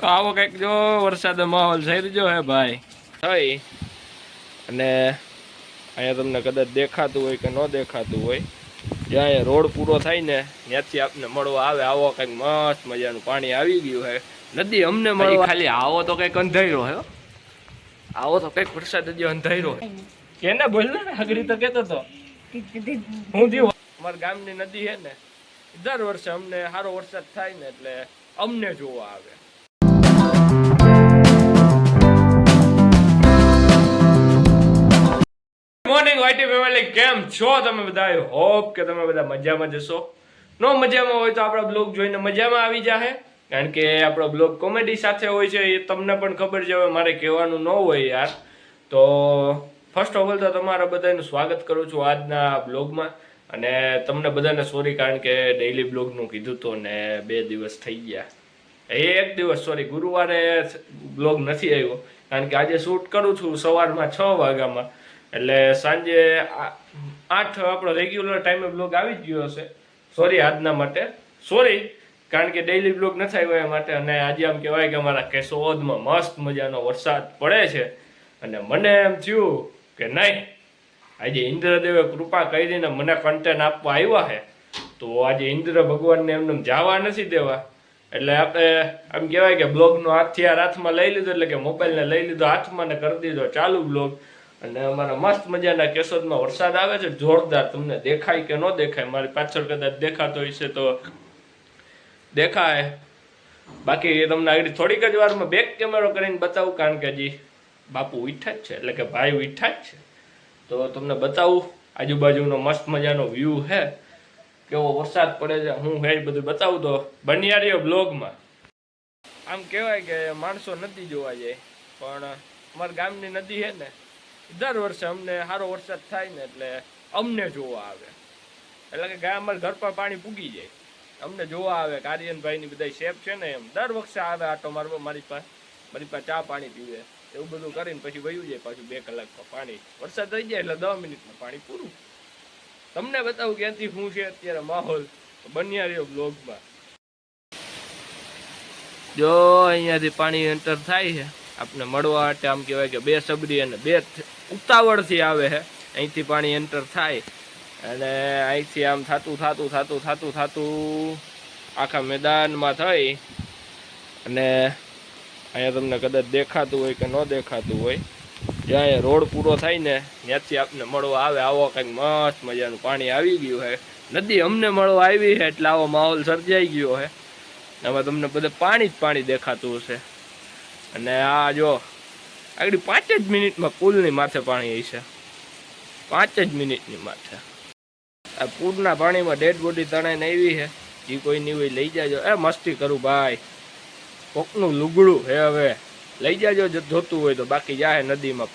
આવો કંઈક જો વરસાદનો માહોલ થઈ રહ્યો હે ભાઈ થઈ અને અહીંયા તમને કદાચ દેખાતું હોય કે ન દેખાતું હોય જ્યાં અહીંયા રોડ પૂરો થાય ને ત્યાંથી આપને મળવા આવે આવો કંઈક મસ્ત મજાનું પાણી આવી ગયું હે નદી અમને મળવા ખાલી આવો તો કંઈક અંધાર્યો હે આવો તો કંઈક વરસાદ હજી અંધાર્યો હે કેને બોલ ને આગળ તો કહેતો તો હું થયું અમારા ગામની નદી છે ને દર વર્ષે અમને સારો વરસાદ થાય ને એટલે અમને જોવા આવે મોર્નિંગ વાઈટી ફેમિલી કેમ છો તમે બધા આઈ હોપ કે તમે બધા મજામાં જશો નો મજામાં હોય તો આપણા બ્લોગ જોઈને મજામાં આવી જાહે કારણ કે આપણો બ્લોગ કોમેડી સાથે હોય છે એ તમને પણ ખબર છે હવે મારે કહેવાનું ન હોય યાર તો ફર્સ્ટ ઓફ ઓલ તો તમારા બધાનું સ્વાગત કરું છું આજના બ્લોગમાં અને તમને બધાને સોરી કારણ કે ડેઈલી બ્લોગનું કીધું તો ને 2 દિવસ થઈ ગયા એક દિવસ સોરી ગુરુવારે બ્લોગ નથી આવ્યો કારણ કે આજે શૂટ કરું છું સવારમાં 6 વાગ્યામાં એટલે સાંજે 8 આપણો રેગ્યુલર ટાઈમે બ્લોગ આવી જ ગયો હશે સોરી આજના માટે સોરી કારણ કે ડેઈલી બ્લોગ નથી આવ્યો એ માટે અને આજે આમ કહેવાય કે અમારા કેશોદમાં મસ્ત મજાનો વરસાદ પડે છે અને મને એમ થયું કે નહીં આજે ઇન્દ્રદેવે કૃપા કરીને મને કન્ટેન્ટ આપવા આવ્યા છે તો આજે ઇન્દ્ર ભગવાનને એમને જવા નથી દેવા એટલે આપણે આમ કહેવાય કે બ્લોગનો હાથમાં લઈ લીધો એટલે કે મોબાઈલને લઈ લીધો હાથમાં ને કરી દીધો ચાલુ બ્લોગ અને અમારા મસ્ત મજાના કેશોદમાં વરસાદ આવે છે જોરદાર તમને દેખાય કે ન દેખાય મારી પાછળ કદાચ દેખાતો હશે તો દેખાય બાકી તમને આગળ થોડીક જ વારમાં બેક કેમેરો કરીને બતાવું કારણ કે હજી બાપુ ઉઠા જ છે એટલે કે ભાઈ ઉઠા જ છે તો તમને બતાવું આજુબાજુનો મસ્ત મજાનો વ્યૂ છે કેવો વરસાદ પડે છે હું હે બધું બતાવું તો બન્યા રહ્યો બ્લોગમાં આમ કહેવાય કે માણસો નદી જોવા જાય પણ અમારા ગામની નદી છે ને દર વર્ષે અમને સારો વરસાદ થાય ને એટલે અમને જોવા આવે એટલે કે અમારા ઘર પર પાણી પૂગી જાય અમને જોવા આવે કાર્યનભાઈની બધા શેફ છે ને એમ દર વખતે આવે આટો મારવા મારી પાસે ચા પાણી પીવે એવું બધું કરીને પછી વયું જાય પાછું 2 કલાકમાં પાણી વરસાદ થઈ જાય એટલે 10 મિનિટમાં પાણી પૂરું તમને બતાવું ક્યાંથી શું છે અત્યારે માહોલ બન્યા રહ્યો બ્લોગમાં જો અહીંયાથી પાણી એન્ટર થાય છે આપણે મળવા માટે આમ કહેવાય કે 2 સબરી અને 2 ઉતાવળથી આવે છે અહીંથી પાણી એન્ટર થાય અને અહીંથી આમ થતું આખા મેદાનમાં થઈ અને અહીંયા તમને કદાચ દેખાતું હોય કે ન દેખાતું હોય જ્યાં અહીંયા રોડ પૂરો થાય ને ત્યાંથી આપને મળવા આવે આવો કંઈક મસ્ત મજાનું પાણી આવી ગયું છે નદી અમને મળવા આવી છે એટલે આવો માહોલ સર્જાઈ ગયો છે આમાં તમને બધે પાણી દેખાતું હશે અને આ જો આગળ 5 જ મિનિટમાં પુલની માથે પાણી હશે 5 જ મિનિટની માથે આ પૂરના પાણીમાં ડેડ બોડી તણાઈને આવી છે જે કોઈ નહીં હોય લઈ જાજો એ મસ્તી કરું ભાઈ કોકનું લુગડું હે હવે લઈ જાજો જોતું હોય તો બાકી જાય નદીમાં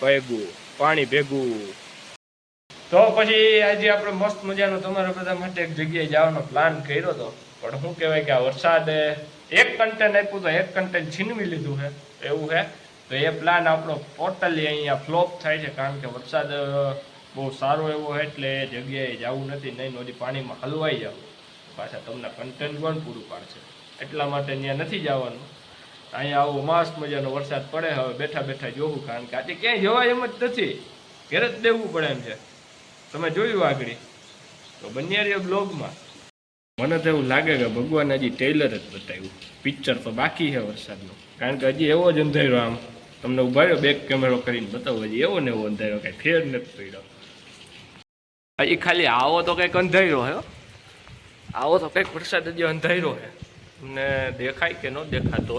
પાણી ભેગું તો પછી આજે આપણે મસ્ત મજાનો તમારા બધા માટે એક જગ્યાએ જવાનો પ્લાન કર્યો હતો પણ શું કહેવાય કે આ વરસાદે એક કન્ટેન્ટ આપ્યું તો એક કન્ટેન્ટ છીનવી લીધું છે એવું છે તો એ પ્લાન આપણો ટોટલી અહીંયા ફ્લોપ થાય છે કારણ કે વરસાદ બહુ સારો એવો હોય એટલે એ જગ્યાએ જવું નથી નહીં નદી પાણીમાં હલવાઈ જાવ પાછા તમને કન્ટેન્ટ પણ પૂરું પાડશે એટલા માટે ત્યાં નથી જવાનું અહીંયા આવો મસ્ત મજાનો વરસાદ પડે હવે બેઠા જોવું કારણ કે આજે ક્યાંય જવાય એમ જ નથી ઘરે જ દેવું પડે એમ છે તમે જોયું આગળ તો બન્યા રહ્યો બ્લોગમાં મને તો એવું લાગે કે ભગવાન હજી ટેલર જ બતાવ્યું પિક્ચર તો બાકી છે વરસાદનું કારણ કે હજી એવો જ અંધાર્યો આમ તમને ઉભા રહ્યો બેક કેમેરો કરીને બતાવું હજી એવો ને એવો અંધાર્યો કાંઈ ફેર નથી પડ્યો હજી ખાલી આવો તો કંઈક અંધાર્યો હે આવો તો કંઈક વરસાદ હજી અંધાર્યો છે તમને દેખાય કે ન દેખાતો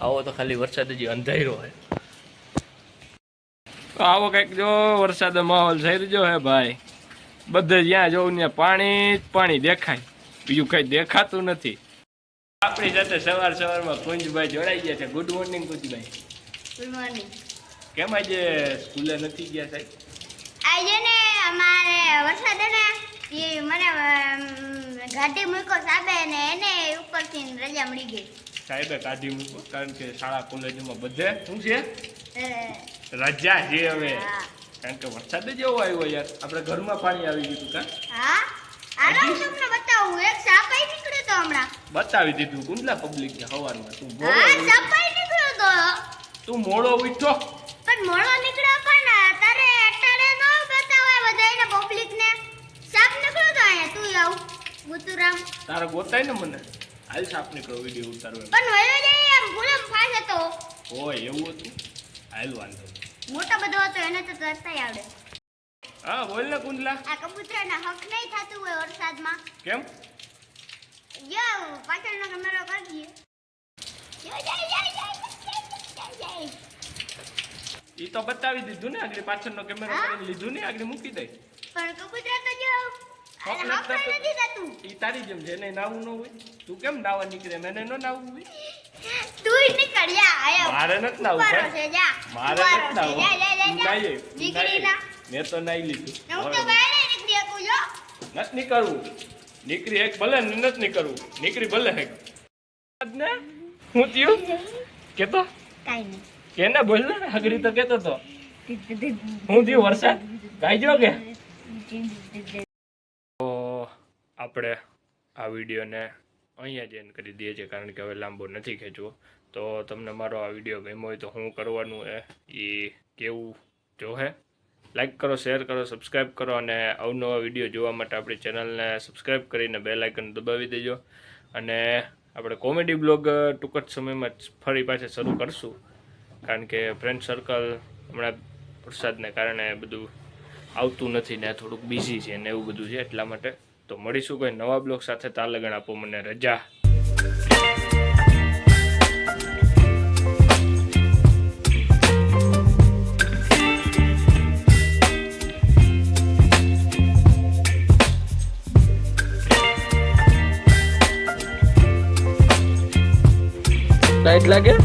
આવો તો ખાલી વરસાદ હજી અંધાર્યો છે આવો કંઈક જો વરસાદનો માહોલ થઈ રહ્યો હે ભાઈ બધે જ્યાં જોઉં ત્યાં પાણી દેખાય બીજું કઈ દેખાતું નથી આપણી સાથે સવારમાં કુંજભાઈ જોડાઈ ગયા છે ગુડ મોર્નિંગ કુંજભાઈ ગુડ મોર્નિંગ કેમ આજે સ્કૂલે નથી ગયા સાહેબ આજે ને અમારે વરસાદ ને એ મને ગાડી મૂકો સાબે ને એને ઉપરથી રજા મળી ગઈ સાહેબે કાઢી મૂકો કારણ કે શાળા કોલેજમાં બધે શું છે રજા છે હવે કારણ કે વરસાદ જ એવો આવ્યો યાર આપણે ઘરમાં પાણી આવી ગયું કા હા આરામ તમને બતાવું એક સાપાઈ નીકળ્યો તો હમણાં બતાવી દીધું કુંડલા પબ્લિક ને હવારમાં તું હા સાપાઈ તું મોડો ઉઠ્યો. પણ મોળો નીકળ્યો પણ તારે અટાડે નો બતાવાય બધાયને પબ્લિકને. સાપ નીકળ્યો તો અહીંયા તું આવું ગુતુરામ. તારે ગોતાય ને મને હાલ સાપ નીકળો વિડીયો ઉતારવો એમ. પણ વયો જાય એમ ભૂલમ ફાસ હતો. હોય એવું હતું. હાલ વાંધો. મોટો બધો હતો એને તો તરતાય આવડે. હા બોલ ને કુંડલા. આ કબૂતરના હક નહીં થતું હોય વરસાદમાં. કેમ? જાવ પાછળનો કેમેરો કરજે. જાય. ઈ તો બતાવી દીધું ને આગળ પાછળનો કેમેરો હા? કરીને લીધું ને આગળ મૂકી દઈ. પણ કબૂતર તો જો હક હક નથી નથી થતું. ઈ તારી જેમ છે એને નાવું ન હોય. તું કેમ નાવા નીકળે મને ન નાવું હોય. તું નીકળ્યા આયો. મારે નથી નાવું ઉપારો ભાઈ. છે જા. મારે ઉપારો નથી છે. નાવું. જા, જા, જા, તું જા. નાઈ તું નીકળી નાઈ. ના. મેં તો નાઈ લીધું. હું તો બહાર નીકળી શકું જો. નથી નીકળવું. નીકળી એક ભલે ને નથી નીકળવું. નીકળી ભલે એક. ને હું થયું કેતો કાઈ નહીં. કેને બોલ ને આગળ તો કેતો તો હું થયું વરસાદ ગાઈજો કે. તો આપણે આ વિડીયોને અહીંયા જ એન્ડ કરી દઈએ છીએ કારણ કે હવે લાંબો નથી ખેંચવો. તો તમને મારો આ વિડીયો ગમ્યો હોય તો શું કરવાનું એ કેવું જોહે. લાઈક કરો, શેર કરો, સબસ્ક્રાઈબ કરો અને અવનવા વિડીયો જોવા માટે આપણી ચેનલને સબસ્ક્રાઈબ કરીને બેલ આઇકન દબાવી દેજો. અને આપણે કોમેડી બ્લોગ ટૂંક જ સમયમાં જ ફરી પાછા શરૂ કરશું કારણ કે ફ્રેન્ડ સર્કલ હમણાં વરસાદને કારણે બધું આવતું નથી ને થોડુંક બિઝી છે ને એવું બધું છે એટલા માટે. તો મળીશું કોઈ નવા બ્લોગ સાથે. તાર લગન આપો મને રજા. લાઈટ લાગે.